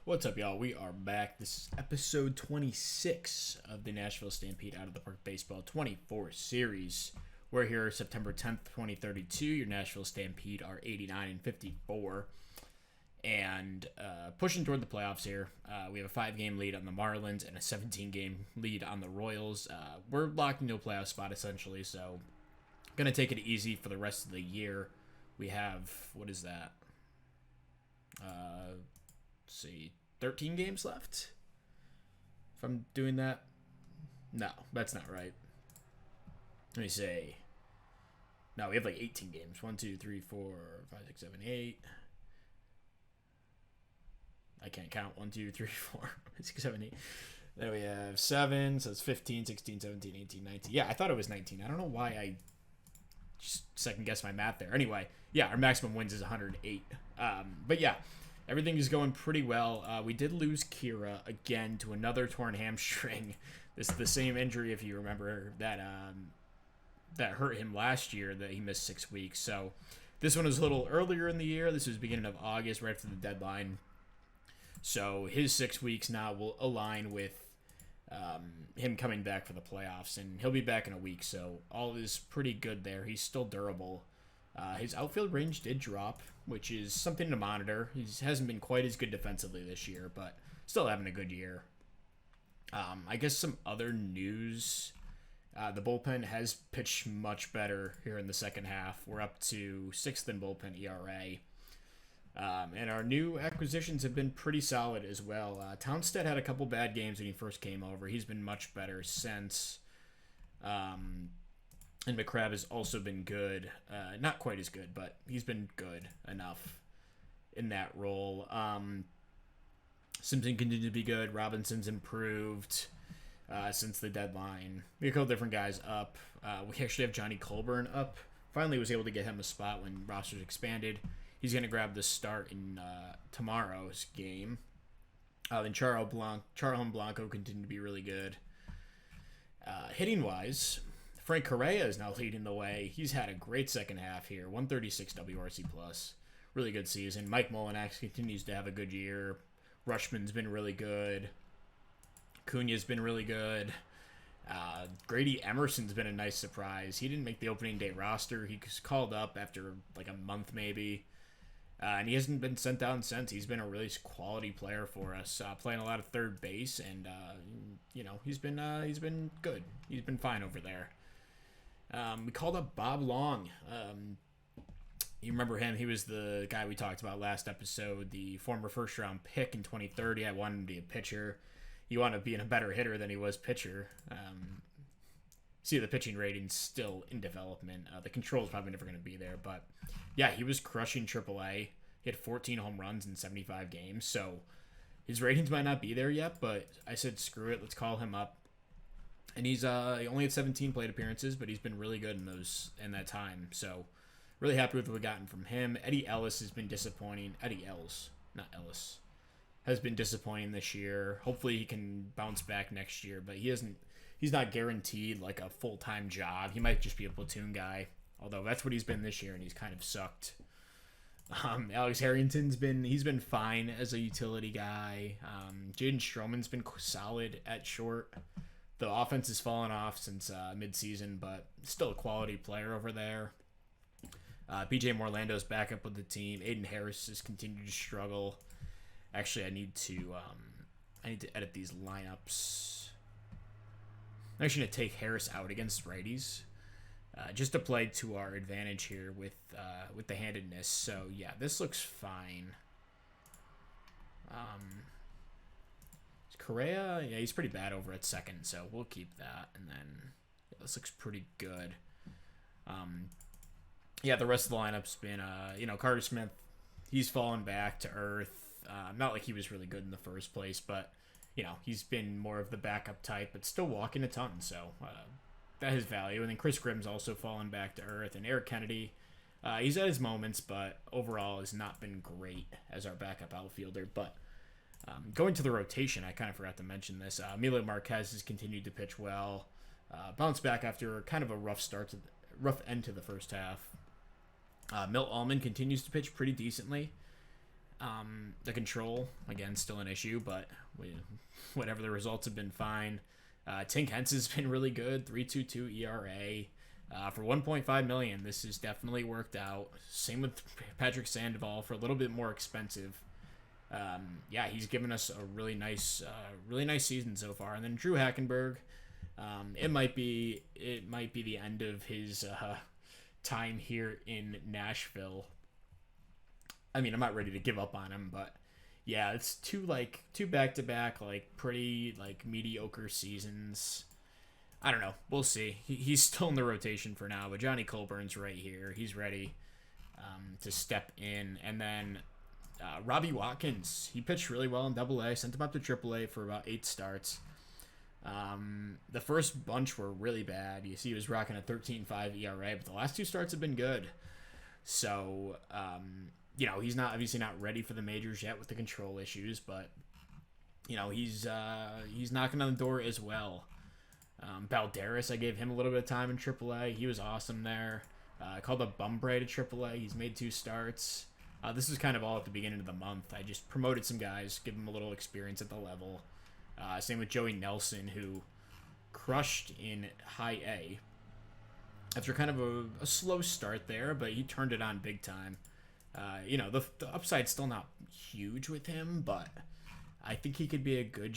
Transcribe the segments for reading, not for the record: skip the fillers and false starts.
What's up, y'all? We are back. This is episode 26 of the Nashville Stampede Out of the Park Baseball 24 series. We're here September 10th, 2032. Your Nashville Stampede are 89-54. And pushing toward the playoffs here. We have a 5-game lead on the Marlins and a 17-game lead on the Royals. We're locked into a playoff spot, essentially, so going to take it easy for the rest of the year. We have, what is that? Let's see, 13 games left? If I'm doing that? No, that's not right. Let me say. No, we have like 18 games. 1, 2, 3, 4, 5, 6, 7, 8. I can't count. 1, 2, 3, 4, 5, 6, 7, 8. Then we have 7, so it's 15, 16, 17, 18, 19. Yeah, I thought it was 19. I don't know why I just second-guessed my math there. Anyway, yeah, our maximum wins is 108. But yeah, everything is going pretty well. We did lose Kira again to another torn hamstring. This is the same injury, if you remember, that hurt him last year, that he missed 6 weeks. So this one was a little earlier in the year. This was beginning of August, right after the deadline. So his 6 weeks now will align with him coming back for the playoffs, and he'll be back in a week. So all is pretty good there. He's still durable. His outfield range did drop, which is something to monitor. He hasn't been quite as good defensively this year, but still having a good year. I guess some other news. The bullpen has pitched much better here in the second half. We're up to 6th in bullpen ERA. And our new acquisitions have been pretty solid as well. Townstead had a couple bad games when he first came over. He's been much better since. And McCrabb has also been good. Not quite as good, but he's been good enough in that role. Simpson continued to be good. Robinson's improved since the deadline. We have a couple different guys up. We actually have Johnny Colburn up. Finally was able to get him a spot when rosters expanded. He's going to grab the start in tomorrow's game. Then Charlon Blanco continued to be really good. Hitting-wise, Frank Correa is now leading the way. He's had a great second half here. 136 WRC+. Really good season. Mike Molinax continues to have a good year. Rushman's been really good. Cuna's been really good. Grady Emerson's been a nice surprise. He didn't make the opening day roster. He was called up after like a month maybe. And he hasn't been sent down since. He's been a really quality player for us, playing a lot of third base, and he's been good. He's been fine over there. We called up Bob Long. You remember him? He was the guy we talked about last episode, the former first-round pick in 2030. I wanted him to be a pitcher. He wound up being a better hitter than he was pitcher. See, the pitching rating's still in development. The control's probably never going to be there, but yeah, he was crushing AAA. He had 14 home runs in 75 games, so his ratings might not be there yet, but I said, screw it, let's call him up. And he's he only had 17 plate appearances, but he's been really good in that time. So really happy with what we've gotten from him. Eddie Ellis has been disappointing. Eddie Ellis, not Ellis, has been disappointing this year. Hopefully he can bounce back next year, but he's not guaranteed like a full-time job. He might just be a platoon guy, although that's what he's been this year, and he's kind of sucked. Alex Harrington's been fine as a utility guy. Jaden Stroman's been solid at short. The offense has fallen off since midseason, but still a quality player over there. PJ Morlando's back up with the team. Aiden Harris has continued to struggle. Actually, I need to edit these lineups. I'm actually going to take Harris out against righties, just to play to our advantage here with the handedness. So yeah, this looks fine. Correa, yeah, he's pretty bad over at second, so we'll keep that. And then yeah, this looks pretty good. Yeah, the rest of the lineup's been, Carter Smith, he's fallen back to earth. Not like he was really good in the first place, but he's been more of the backup type, but still walking a ton, so that has value. And then Chris Grimm's also fallen back to earth, and Eric Kennedy, he's at his moments, but overall has not been great as our backup outfielder. But going to the rotation, I kind of forgot to mention this. Emilio Marquez has continued to pitch well, bounced back after kind of a rough end to the first half. Milt Allman continues to pitch pretty decently. The control, again, still an issue, but whatever the results have been fine. Tink Hence has been really good, 3.22 ERA. For $1.5 million, this has definitely worked out. Same with Patrick Sandoval for a little bit more expensive. Yeah, he's given us a really nice season so far. And then Drew Hackenberg, it might be the end of his time here in Nashville. I mean, I'm not ready to give up on him, but yeah, it's two back-to-back pretty mediocre seasons. I don't know. We'll see. He's still in the rotation for now, but Johnny Colburn's right here. He's ready to step in. And then Robbie Watkins, he pitched really well in Double-A, sent him up to Triple-A for about 8 starts. The first bunch were really bad. You see he was rocking a 13.5 ERA, but the last 2 starts have been good. So, he's obviously not ready for the majors yet with the control issues, but, he's knocking on the door as well. Balderas, I gave him a little bit of time in AAA. He was awesome there. I called up Bumbrae to AAA. He's made 2 starts. This is kind of all at the beginning of the month. I just promoted some guys, give them a little experience at the level. Same with Joey Nelson, who crushed in High A after kind of a slow start there, but he turned it on big time. The upside's still not huge with him, but I think he could be a good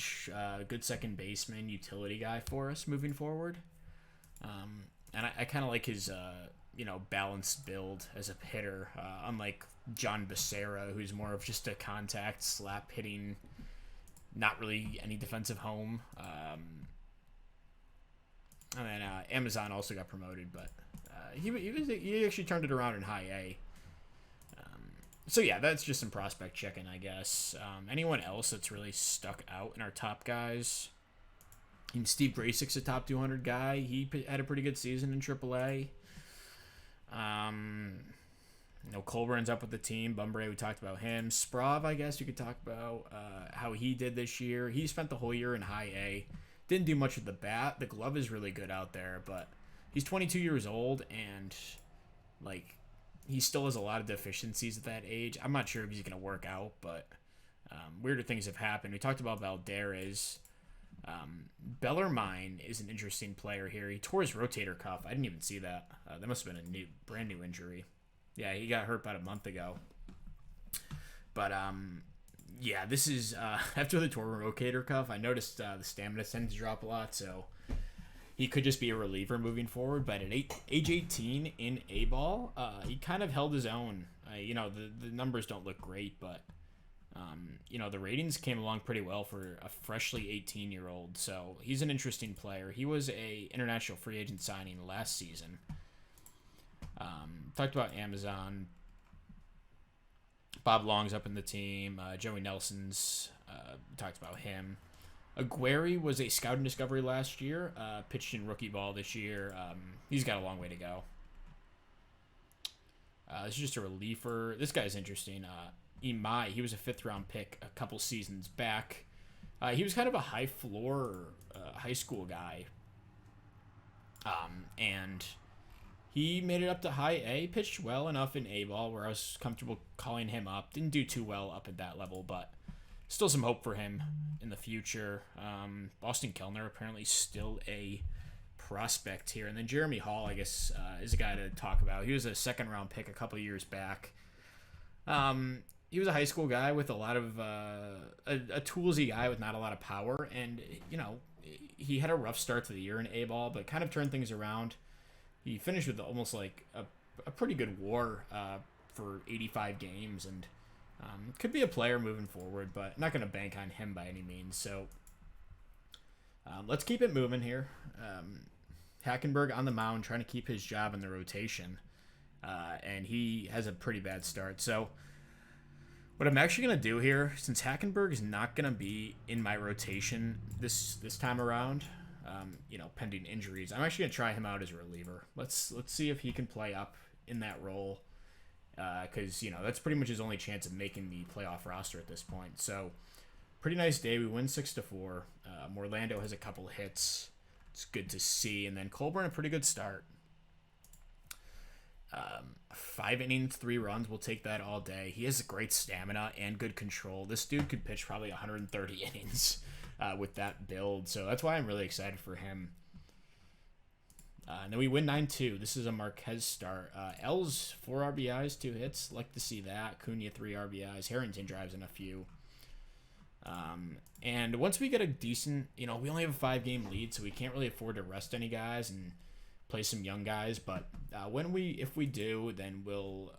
second baseman, utility guy for us moving forward. And I kind of like his, balanced build as a hitter, unlike John Becerra, who's more of just a contact, slap hitting, not really any defensive home. And then Amazon also got promoted, but he actually turned it around in High A. So yeah, that's just some prospect checking, I guess. Anyone else that's really stuck out in our top guys? Steve Gracek's a top 200 guy. He had a pretty good season in AAA. Colburn's up with the team. Bumbrae, we talked about him. Sprav, I guess you could talk about how he did this year. He spent the whole year in High A. Didn't do much with the bat. The glove is really good out there, but he's 22 years old and he still has a lot of deficiencies at that age. I'm not sure if he's going to work out, but weirder things have happened. We talked about Balderas. Bellarmine is an interesting player here. He tore his rotator cuff. I didn't even see that. That must have been a brand new injury. Yeah, he got hurt about a month ago. But, this is after the tore rotator cuff, I noticed the stamina tends to drop a lot, so he could just be a reliever moving forward, but at age 18 in A-ball, he kind of held his own. The numbers don't look great, but, the ratings came along pretty well for a freshly 18-year-old, so he's an interesting player. He was a international free agent signing last season. Talked about Amazon. Bob Long's up in the team. Joey Nelson's, talked about him. Aguirre was a scouting discovery last year, pitched in rookie ball this year. He's got a long way to go. This is just a reliever. This guy's interesting. Imai, he was a 5th-round pick a couple seasons back. He was kind of a high-floor high school guy. And he made it up to High A, pitched well enough in A-ball where I was comfortable calling him up. Didn't do too well up at that level, but still some hope for him in the future. Boston Kellner apparently still a prospect here. And then Jeremy Hall, I guess, is a guy to talk about. He was a 2nd-round pick a couple years back. He was a high school guy with a lot of a toolsy guy with not a lot of power. And, he had a rough start to the year in A-ball, but kind of turned things around. He finished with almost a pretty good WAR for 85 games, and could be a player moving forward, but not going to bank on him by any means. So let's keep it moving here. Hackenberg on the mound trying to keep his job in the rotation, and he has a pretty bad start. So what I'm actually going to do here, since Hackenberg is not going to be in my rotation this time around, pending injuries, I'm actually going to try him out as a reliever. Let's see if he can play up in that role, because that's pretty much his only chance of making the playoff roster at this point. So pretty nice day. We win 6-4. Orlando has a couple hits. It's good to see. And then Colburn, a pretty good start. 5 innings, 3 runs. We'll take that all day. He has great stamina and good control. This dude could pitch probably 130 innings with that build. So that's why I'm really excited for him. And then we win 9-2. This is a Marquez start. L's 4 RBIs, 2 hits. Like to see that. Cunha 3 RBIs. Harrington drives in a few. And once we get a decent, we only have a 5-game lead, so we can't really afford to rest any guys and play some young guys. But if we do, then we'll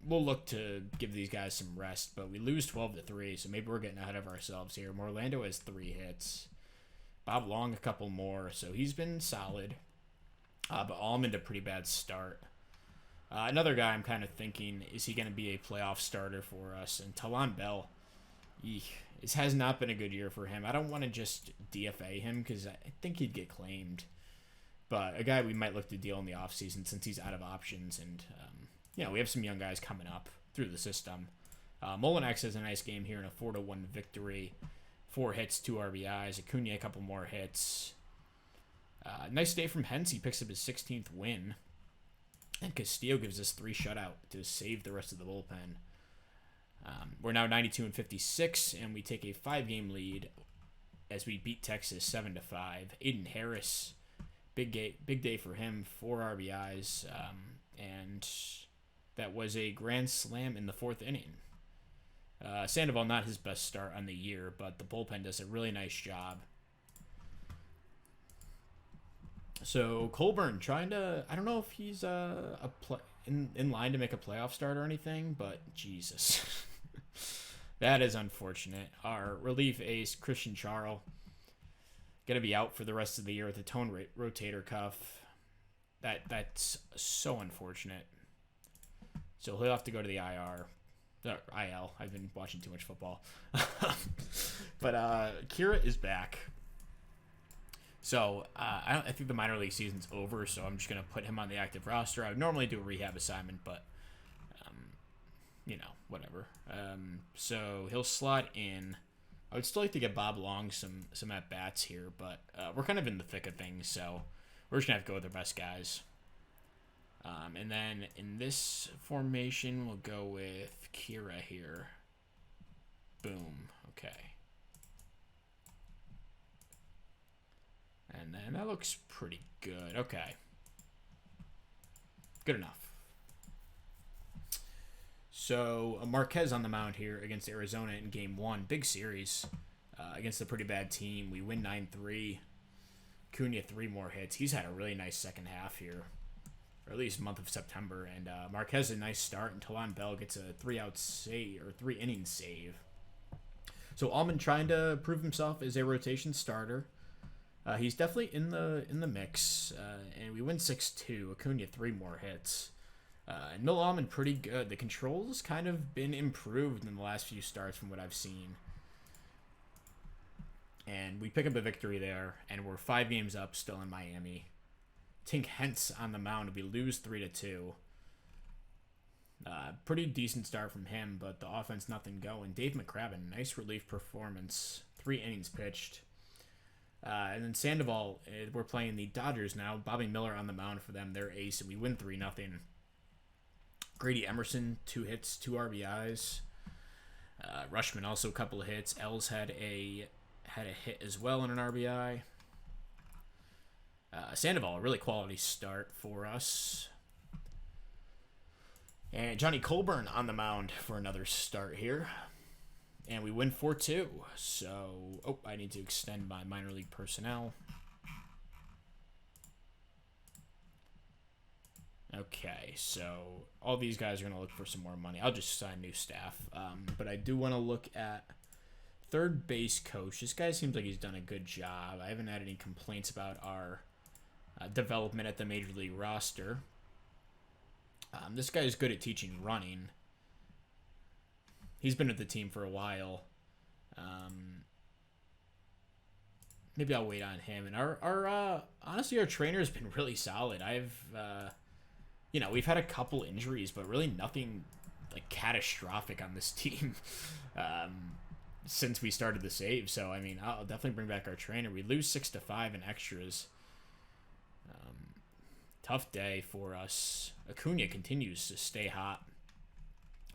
look to give these guys some rest. But we lose 12-3, so maybe we're getting ahead of ourselves here. Orlando has 3 hits. Bob Long a couple more, so he's been solid. But Almond a pretty bad start. Another guy I'm kind of thinking, is he going to be a playoff starter for us? And Talon Bell, it has not been a good year for him. I don't want to just DFA him because I think he'd get claimed. But a guy we might look to deal in the offseason since he's out of options. And, we have some young guys coming up through the system. Molinex has a nice game here in a 4-1 victory. 4 hits, 2 RBIs. Acuna a couple more hits. Nice day from Hens. He picks up his 16th win. And Castillo gives us 3 shutout to save the rest of the bullpen. We're now 92-56, and we take a 5-game lead as we beat Texas 7-5. Aiden Harris, big day for him, 4 RBIs, and that was a grand slam in the 4th inning. Sandoval, not his best start on the year, but the bullpen does a really nice job. So Colburn trying to, I don't know if he's in line to make a playoff start or anything, but Jesus. That is unfortunate. Our relief ace, Christian Charles, going to be out for the rest of the year with a tone rotator cuff. That's so unfortunate. So he'll have to go to the IL. I've been watching too much football. But Kira is back. So I think the minor league season's over, so I'm just going to put him on the active roster. I would normally do a rehab assignment, but, whatever. So he'll slot in. I would still like to get Bob Long some at-bats here, but we're kind of in the thick of things, so we're just going to have to go with our best guys. And then in this formation, we'll go with Kira here. Boom. Okay. And then that looks pretty good. Okay. Good enough. So Marquez on the mound here against Arizona in Game 1. Big series against a pretty bad team. We win 9-3. Cunha 3 more hits. He's had a really nice second half here, or at least month of September. And Marquez a nice start, and Talon Bell gets a 3-out save, or 3-inning save. So Almond trying to prove himself as a rotation starter. He's definitely in the mix, and we win 6-2. Acuna 3 more hits. Noel Almond pretty good. The control's kind of been improved in the last few starts from what I've seen. And we pick up a victory there, and we're 5 games up still in Miami. Tink Hentz on the mound. We lose 3-2. Pretty decent start from him, but the offense nothing going. Dave McCraven, nice relief performance. 3 innings pitched. And then Sandoval, we're playing the Dodgers now. Bobby Miller on the mound for them. They're ace, and we win 3-0. Grady Emerson, 2 hits, 2 RBIs. Rushman also a couple of hits. Els had a hit as well and an RBI. Sandoval, a really quality start for us. And Johnny Colburn on the mound for another start here. And we win 4-2. So, I need to extend my minor league personnel. Okay, so all these guys are going to look for some more money. I'll just sign new staff. But I do want to look at third base coach. This guy seems like he's done a good job. I haven't had any complaints about our development at the major league roster. This guy is good at teaching running. He's been with the team for a while. Maybe I'll wait on him. And our honestly, our trainer has been really solid. We've had a couple injuries, but really nothing like catastrophic on this team since we started the save. So, I'll definitely bring back our trainer. We lose 6-5 in extras. Tough day for us. Acuna continues to stay hot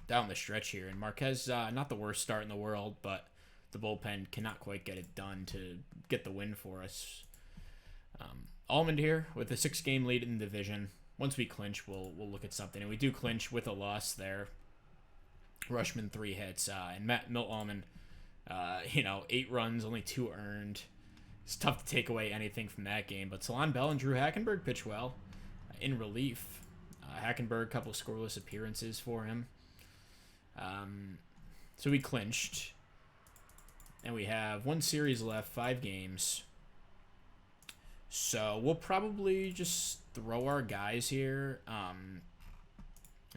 down the stretch here. And Marquez, not the worst start in the world, but the bullpen cannot quite get it done to get the win for us. Almond here with a 6-game lead in the division. Once we clinch, we'll look at something. And we do clinch with a loss there. Rushman 3 hits. And Milt Almond, 8 runs, only 2 earned. It's tough to take away anything from that game. But Salon Bell and Drew Hackenberg pitch well in relief. Hackenberg, a couple scoreless appearances for him. So we clinched. And we have 1 series left, 5 games. So we'll probably just throw our guys here.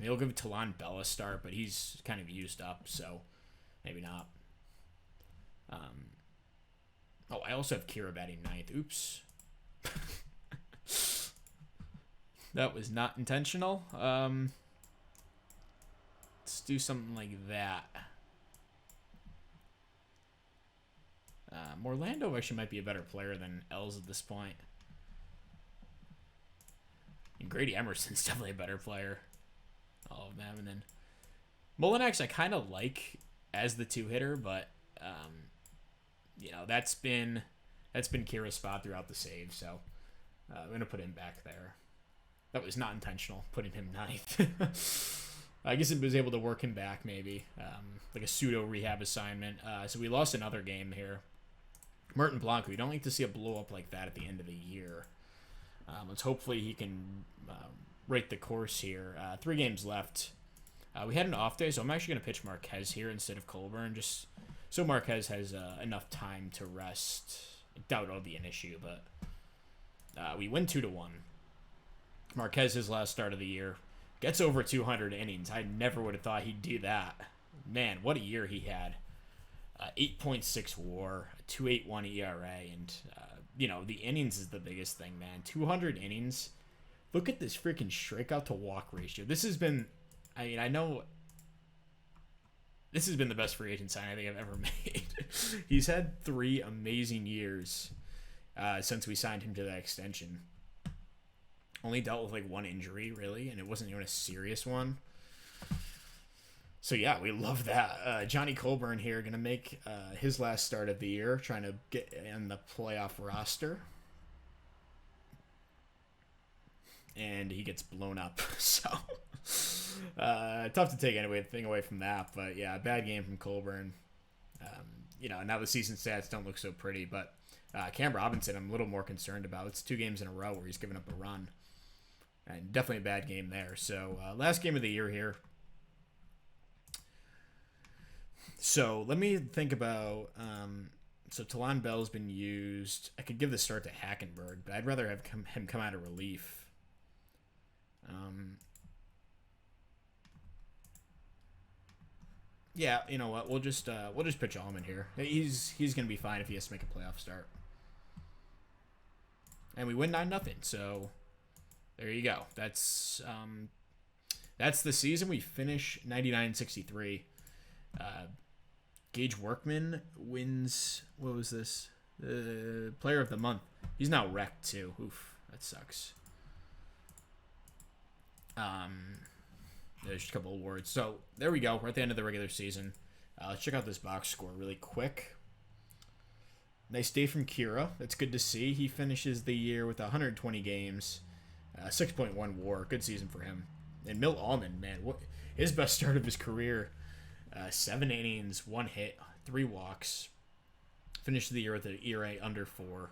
We'll give Talon Bell a start, but he's kind of used up, so maybe not. I also have Kira batting 9th. Oops. That was not intentional. Let's do something like that. Orlando actually might be a better player than Els at this point. And Grady Emerson's definitely a better player. All of them. And then Molinex I kind of like as the 2-hitter, but that's been Kira's spot throughout the save, so I'm going to put him back there. That was not intentional, putting him 9th. I guess it was able to work him back maybe, like a pseudo rehab assignment. So we lost another game here. Merton Blanco, you don't like to see a blow up like that at the end of the year. Let's hopefully he can rate the course here. 3 games left. We had an off day, so I'm actually going to pitch Marquez here instead of Colburn, just so Marquez has enough time to rest. I doubt it'll be an issue, but we win 2-1. Marquez, his last start of the year, gets over 200 innings. I never would have thought he'd do that. Man, what a year he had. 8.6 WAR, 2.81 ERA, and the innings is the biggest thing, man. 200 innings. Look at this freaking strikeout to walk ratio. This has been, I know this has been the best free agent sign I think I've ever made. He's had 3 amazing years since we signed him to that extension. Only dealt with like 1 injury, really, and it wasn't even a serious one. So, yeah, we love that. Johnny Colburn here going to make his last start of the year, trying to get in the playoff roster. And he gets blown up. So, tough to take anything away from that. But, yeah, bad game from Colburn. Now the season stats don't look so pretty. But Cam Robinson, I'm a little more concerned about. It's 2 games in a row where he's given up a run. And definitely a bad game there. So, last game of the year here. So let me think about. So Talon Bell's been used. I could give the start to Hackenberg, but I'd rather have him come out of relief. Yeah, you know what? We'll just pitch Allman here. He's gonna be fine if he has to make a playoff start. And we win 9-0. So there you go. That's the season. We finish 99-63. Gage Workman wins. What was this? Player of the month. He's now wrecked too. Oof, that sucks. There's a couple awards. So there we go. We're at the end of the regular season. Let's check out this box score really quick. Nice day from Kira. That's good to see. He finishes the year with 120 games, 6.1 WAR. Good season for him. And Milt Almond, man, his best start of his career. 7 innings, 1 hit, 3 walks. Finished the year with an ERA under 4.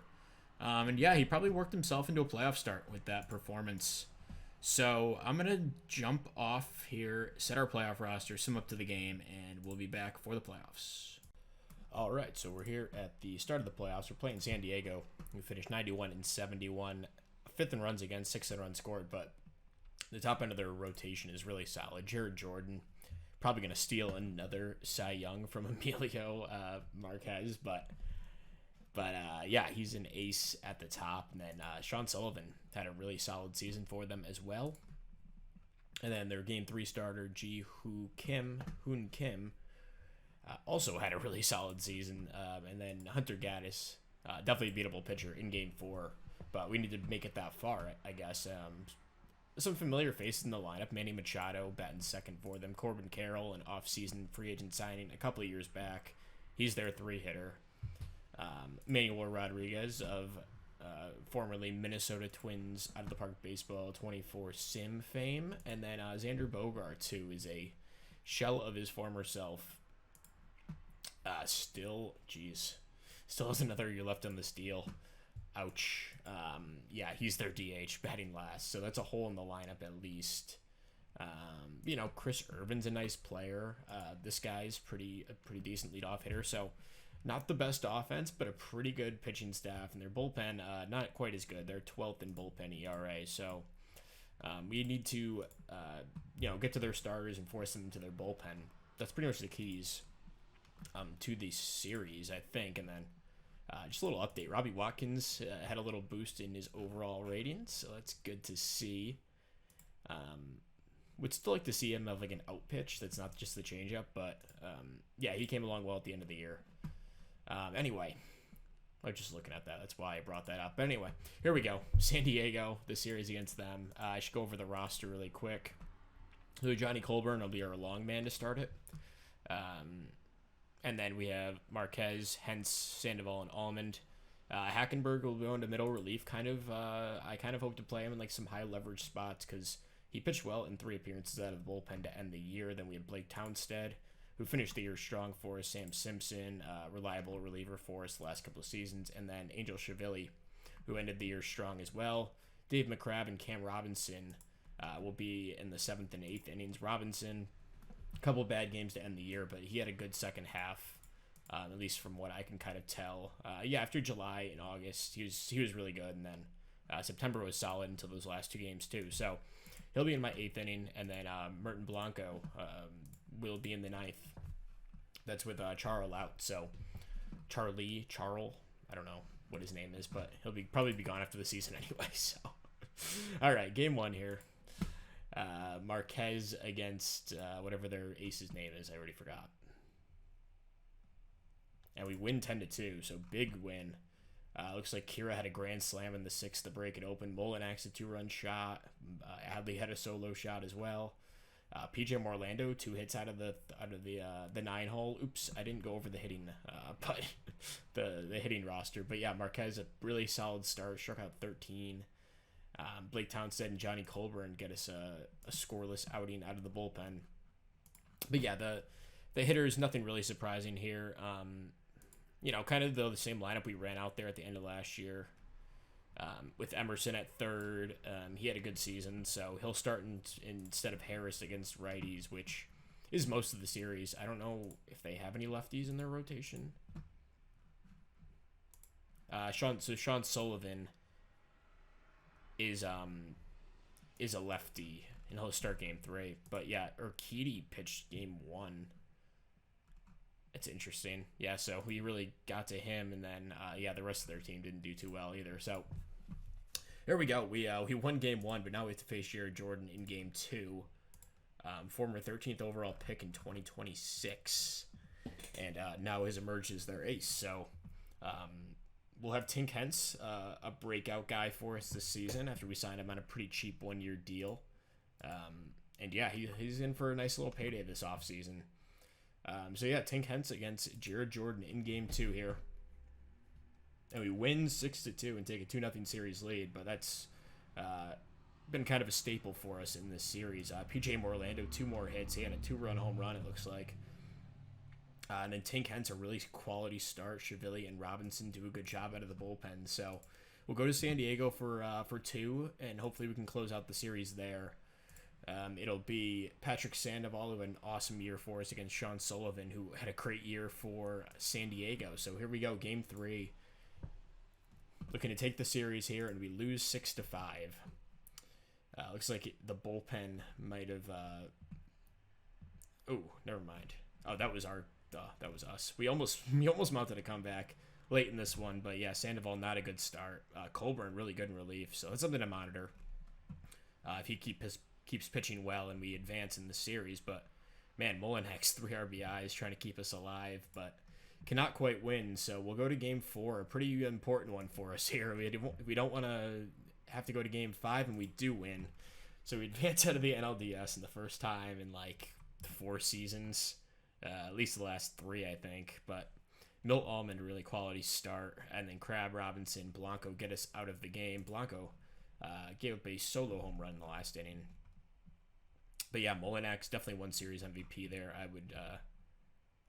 And yeah, he probably worked himself into a playoff start with that performance. So I'm going to jump off here, set our playoff roster, sum up to the game, and we'll be back for the playoffs. All right, so we're here at the start of the playoffs. We're playing San Diego. We finished 91-71, 5th in runs against, 6th in runs scored, but the top end of their rotation is really solid. Jared Jordan, probably going to steal another Cy Young from Emilio Marquez, but yeah, he's an ace at the top. And then Sean Sullivan had a really solid season for them as well. And then their Game 3 starter, Hoon Kim, also had a really solid season. And then Hunter Gaddis, definitely a beatable pitcher in Game 4. but we need to make it that far, I guess. Some familiar faces in the lineup. Manny Machado batting second for them. Corbin Carroll, an off-season free agent signing a couple of years back. He's their 3-hitter. Manuel Rodriguez of formerly Minnesota Twins Out of the Park Baseball 24 Sim fame. And then Xander Bogaerts, who is a shell of his former self. Still has another year left on this deal. Ouch. Yeah, he's their DH, batting last. So that's a hole in the lineup at least. Chris Irvin's a nice player. This guy's a pretty decent leadoff hitter. So not the best offense, but a pretty good pitching staff. And their bullpen, not quite as good. They're 12th in bullpen ERA. So we need to, get to their starters and force them into their bullpen. That's pretty much the keys to the series, I think. And then just a little update. Robbie Watkins had a little boost in his overall ratings, so that's good to see. Would still like to see him have like an out pitch that's not just the changeup, but yeah, he came along well at the end of the year. Anyway, I was just looking at that. That's why I brought that up. But anyway, here we go. San Diego, the series against them. I should go over the roster really quick. So Johnny Colburn will be our long man to start it. And then we have Marquez, Hentz, Sandoval, and Almond. Hackenberg will go into middle relief. I kind of hope to play him in like some high leverage spots because he pitched well in 3 appearances out of the bullpen to end the year. Then we have Blake Townstead, who finished the year strong for us. Sam Simpson, reliable reliever for us the last couple of seasons. And then Angel Chivilli, who ended the year strong as well. Dave McCrabb and Cam Robinson will be in the 7th and 8th innings. Robinson, a couple of bad games to end the year, but he had a good second half, at least from what I can kind of tell. After July and August, he was really good, and then September was solid until those last 2 games too. So he'll be in my 8th inning, and then Merton Blanco will be in the 9th. That's with Charl out. So Charl, I don't know what his name is, but he'll probably be gone after the season anyway. So all right, game 1 here. Marquez against whatever their ace's name is. I already forgot. And we win 10-2, so big win. Looks like Kira had a grand slam in the 6th to break it open. Molinax a 2-run shot. Adley had a solo shot as well. PJ Morlando 2 hits out of the 9-hole. Oops, I didn't go over the hitting, but the hitting roster. But yeah, Marquez a really solid start. Struck out 13. Blake Townstead and Johnny Colburn get us a scoreless outing out of the bullpen. But yeah, the hitters, nothing really surprising here. Kind of the same lineup we ran out there at the end of last year. With Emerson at third, he had a good season, so he'll start instead of Harris against righties, which is most of the series. I don't know if they have any lefties in their rotation. Sean Sullivan is a lefty, and he'll start game 3. But yeah, Urquidy pitched game 1. It's interesting. Yeah, so we really got to him, and then the rest of their team didn't do too well either. So here we go. We won game 1, but now we have to face Jared Jordan in game 2. Former 13th overall pick in 2026, and now has emerged as their ace. So we'll have Tink Hentz, a breakout guy for us this season after we signed him on a pretty cheap 1-year deal. And yeah, he's in for a nice little payday this offseason. Tink Hentz against Jared Jordan in game 2 here. And we win 6-2 and take a 2-0 series lead, but that's been kind of a staple for us in this series. PJ Morlando, 2 more hits. He had a 2-run home run, it looks like. And then Tink Hentz, a really quality start. Chivilli and Robinson do a good job out of the bullpen. So we'll go to San Diego for 2, and hopefully we can close out the series there. It'll be Patrick Sandoval, who had an awesome year for us, against Sean Sullivan, who had a great year for San Diego. So here we go, game 3. Looking to take the series here, and we lose 6-5. Looks like the bullpen might have. Never mind. Oh, that was us. We almost mounted a comeback late in this one, but yeah, Sandoval not a good start. Colburn really good in relief, so that's something to monitor. If he keeps pitching well and we advance in the series, but man, Molinax 3 RBIs trying to keep us alive, but cannot quite win. So we'll go to game 4, a pretty important one for us here. We don't want to have to go to game 5, and we do win. So we advance out of the NLDS in the first time in like 4 seasons, at least the last 3, I think. But Milt Almond, really quality start, and then Crab, Robinson, Blanco get us out of the game. Blanco gave up a solo home run in the last inning. But yeah, Molinex definitely won Series MVP there.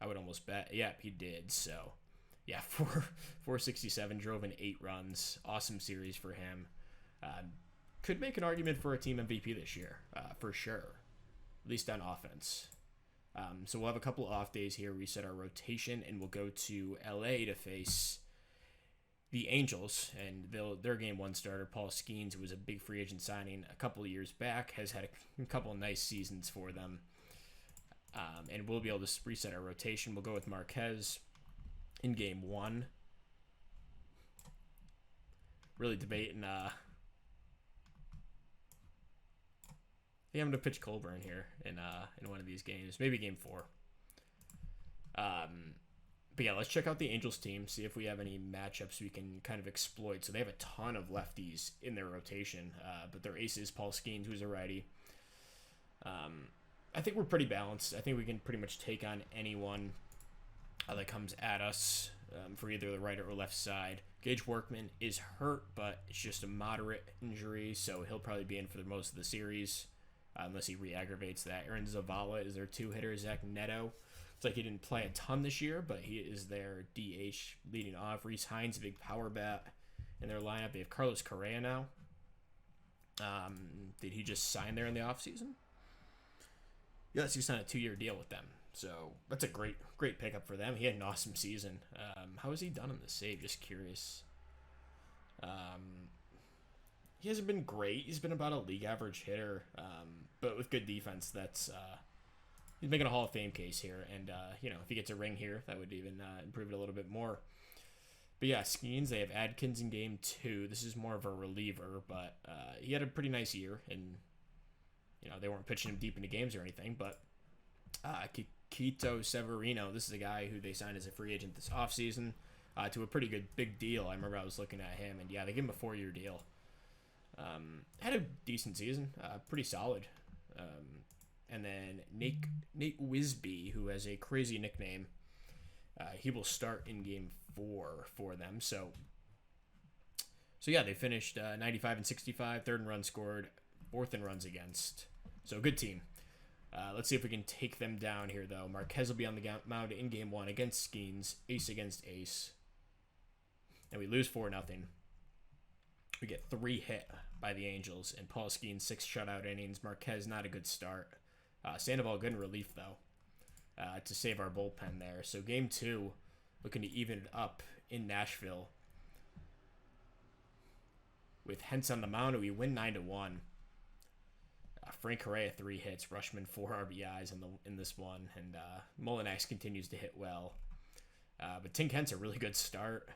I would almost bet. Yeah, he did. So yeah, 467, drove in 8 runs. Awesome series for him. Could make an argument for a team MVP this year, for sure, at least on offense. So we'll have a couple of off days here, reset our rotation, and we'll go to LA to face the Angels, and their game 1 starter, Paul Skeens, who was a big free agent signing a couple of years back, has had a couple of nice seasons for them. And we'll be able to reset our rotation. We'll go with Marquez in game 1. Really debating. I think I'm going to pitch Colburn here in one of these games. Maybe game 4. But yeah, let's check out the Angels team, see if we have any matchups we can kind of exploit. So they have a ton of lefties in their rotation, but their ace is Paul Skeens, who's a righty. I think we're pretty balanced. I think we can pretty much take on anyone that comes at us for either the right or left side. Gage Workman is hurt, but it's just a moderate injury, so he'll probably be in for most of the series. Unless he re-aggravates that. Aaron Zavala is their 2-hitter. Zach Neto. It's like he didn't play a ton this year, but he is their DH leading off. Reese Hines, a big power bat in their lineup. They have Carlos Correa now. Did he just sign there in the offseason? Yes, he signed a 2-year deal with them. So that's a great pickup for them. He had an awesome season. How has he done in the save? Just curious. He hasn't been great. He's been about a league average hitter, but with good defense, he's making a Hall of Fame case here. And if he gets a ring here, that would even improve it a little bit more. But yeah, Skeens, they have Adkins in game 2. This is more of a reliever, but he had a pretty nice year, and they weren't pitching him deep into games or anything. But Quito Severino, this is a guy who they signed as a free agent this offseason to a pretty good big deal. I remember I was looking at him, and yeah, they gave him a 4-year deal. Had a decent season, pretty solid. And then Nate Wisby, who has a crazy nickname, he will start in game 4 for them. So yeah, they finished 95 and 65, 3rd in runs scored, 4th in runs against. So a good team. Let's see if we can take them down here, though. Marquez will be on the mound in game 1 against Skeens, ace against ace. And we lose 4-0. We get 3 hit by the Angels, and Paul Skeens 6 shutout innings. Marquez, not a good start. Sandoval, good in relief, though, to save our bullpen there. So game 2, looking to even it up in Nashville. With Hentz on the mound, we win 9-1. Frank Correa 3 hits, Rushman 4 RBIs in this one, and Molinex continues to hit well. But Tink Hentz a really good start.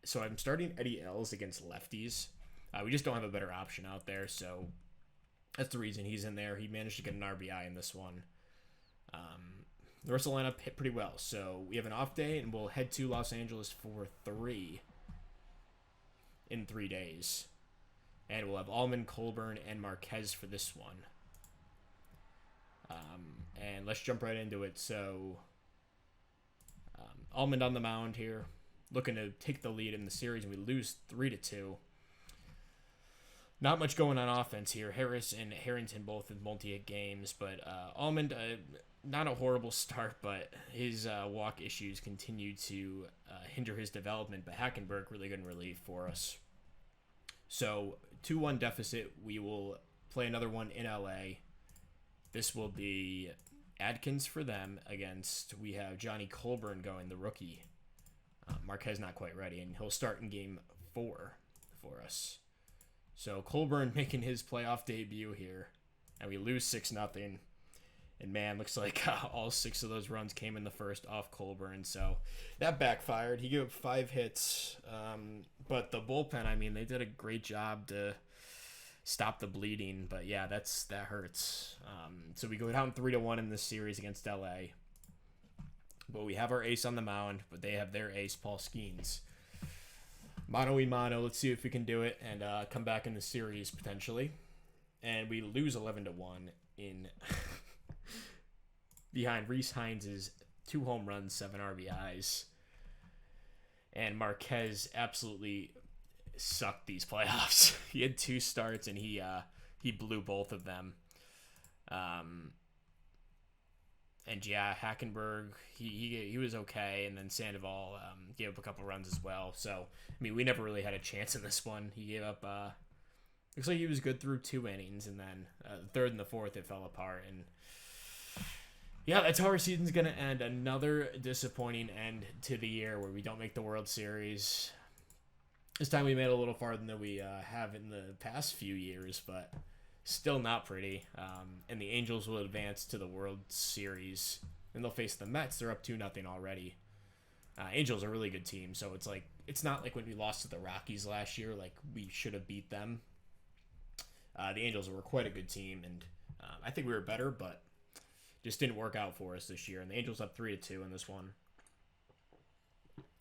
So I'm starting Eddie Els against lefties. We just don't have a better option out there, so that's the reason he's in there. He managed to get an RBI in this one. The rest of the lineup hit pretty well. So we have an off day, and we'll head to Los Angeles for 3 in 3 days. And we'll have Allman, Colburn, and Marquez for this one. And let's jump right into it. So Allman on the mound here, looking to take the lead in the series, and we lose 3-2. Not much going on offense here. Harris and Harrington both with multi-hit games, but Almond, not a horrible start, but his walk issues continue to hinder his development. But Hackenberg, really good in relief for us. So 2-1 deficit. We will play another one in LA. This will be Adkins for them against, we have Johnny Colburn going, the rookie. Marquez not quite ready, and he'll start in game 4 for us. So Colburn making his playoff debut here, and we lose 6-0. And man, looks like all 6 of those runs came in the first off Colburn, so that backfired. He gave up 5 hits, but the bullpen, I mean, they did a great job to stop the bleeding. But yeah, that hurts. So we go down 3-1 in this series against LA. But we have our ace on the mound, but they have their ace, Paul Skeens. Mono y mono. Let's see if we can do it and come back in the series potentially. And we lose 11-1 in behind Reese Hines' 2 home runs, 7 RBIs. And Marquez absolutely sucked these playoffs. He had 2 starts and he blew both of them. And yeah, Hackenberg, he was okay, and then Sandoval gave up a couple runs as well. So I mean, we never really had a chance in this one. He gave up. Looks like he was good through 2 innings, and then the third and the fourth it fell apart. And yeah, that's how our season's gonna end. Another disappointing end to the year where we don't make the World Series. This time we made it a little farther than we have in the past few years, but still not pretty. And the Angels will advance to the World Series, and they'll face the Mets. They're up 2-0 already. Angels are a really good team, so it's not like when we lost to the Rockies last year, like we should have beat them. The Angels were quite a good team, and I think we were better, but just didn't work out for us this year. And the Angels up 3-2 in this one,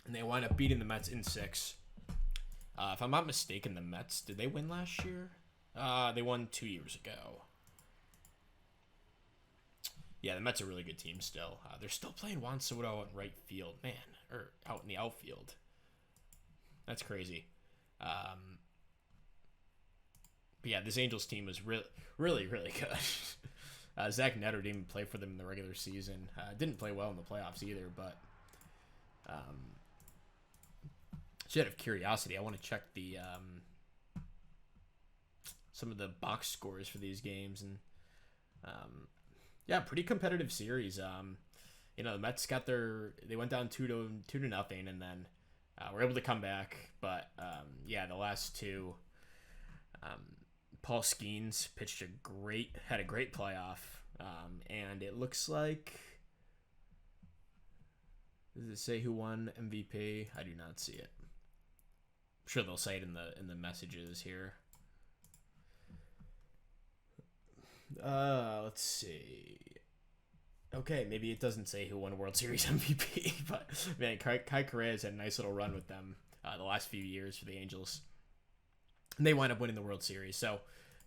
and they wind up beating the Mets in 6. If I'm not mistaken, the Mets, did they win last year? They won 2 years ago. Yeah, the Mets are a really good team still. They're still playing Juan Soto out in right field, man, or out in the outfield. That's crazy. But yeah, this Angels team was really, really, really good. Zach Netter didn't even play for them in the regular season. Didn't play well in the playoffs either, but just out of curiosity, I want to check the some of the box scores for these games, and yeah, pretty competitive series. The Mets they went down 2-0, and then were able to come back, but yeah, the last 2. Paul Skeens had a great playoff, and it looks like, does it say who won MVP? I do not see it. I'm sure they'll say it in the messages here. Let's see. Okay, maybe it doesn't say who won World Series MVP, but man, Kai Correa's had a nice little run with them the last few years for the Angels, and they wind up winning the World Series. So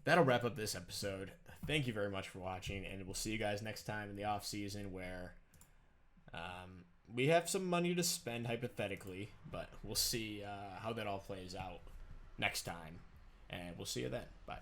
that'll wrap up this episode. Thank you very much for watching, and we'll see you guys next time in the off season, where we have some money to spend hypothetically, but we'll see how that all plays out next time, and we'll see you then. Bye.